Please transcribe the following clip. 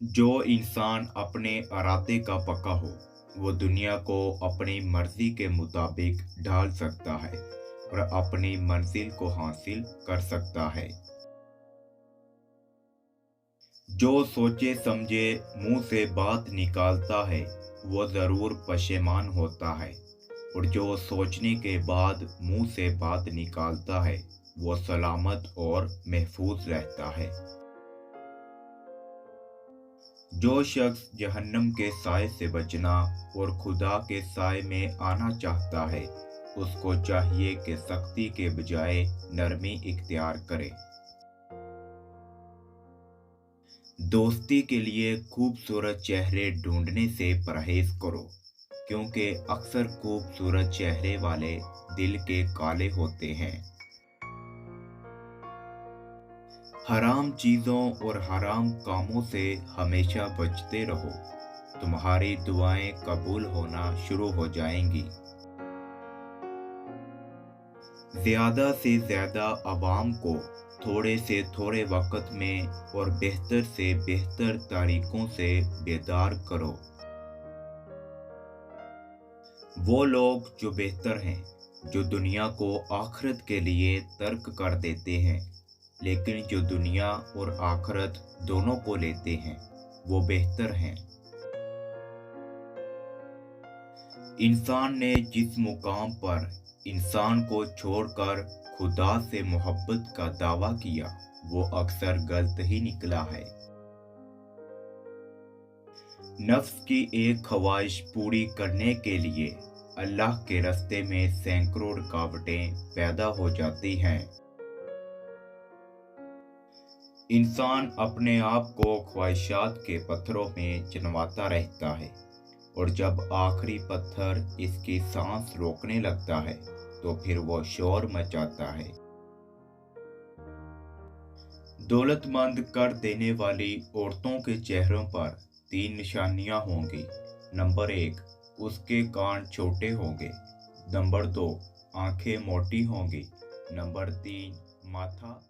जो इंसान अपने इरादे का पक्का हो, वो दुनिया को अपनी मर्जी के मुताबिक ढाल सकता है और अपनी मंजिल को हासिल कर सकता है। जो सोचे समझे मुंह से बात निकालता है, वो ज़रूर पशेमान होता है और जो सोचने के बाद मुंह से बात निकालता है, वो सलामत और महफूज रहता है। जो शख्स जहन्नम के साए से बचना और खुदा के साए में आना चाहता है, उसको चाहिए कि सख्ती के बजाय नरमी इख्तियार करे। दोस्ती के लिए खूबसूरत चेहरे ढूंढने से परहेज करो, क्योंकि अक्सर खूबसूरत चेहरे वाले दिल के काले होते हैं। हराम चीज़ों और हराम कामों से हमेशा बचते रहो, तुम्हारी दुआएं कबूल होना शुरू हो जाएंगी। ज़्यादा से ज़्यादा आवाम को थोड़े से थोड़े वक्त में और बेहतर से बेहतर तरीकों से बेदार करो। वो लोग जो बेहतर हैं, जो दुनिया को आखिरत के लिए तर्क कर देते हैं, लेकिन जो दुनिया और आखिरत दोनों को लेते हैं, वो बेहतर हैं। इंसान ने जिस मुकाम पर इंसान को छोड़कर खुदा से मोहब्बत का दावा किया, वो अक्सर गलत ही निकला है। नफ्स की एक ख्वाहिश पूरी करने के लिए अल्लाह के रास्ते में सैकड़ों रुकावटें पैदा हो जाती हैं। इंसान अपने आप को ख्वाहिशात के पत्थरों में चिनवाता रहता है और जब आखिरी पत्थर इसकी सांस रोकने लगता है, तो फिर वो शोर मचाता है। दौलतमंद कर देने वाली औरतों के चेहरों पर 3 निशानियां होंगी। नंबर 1, उसके कान छोटे होंगे। नंबर 2, आंखें मोटी होंगी। नंबर 3, माथा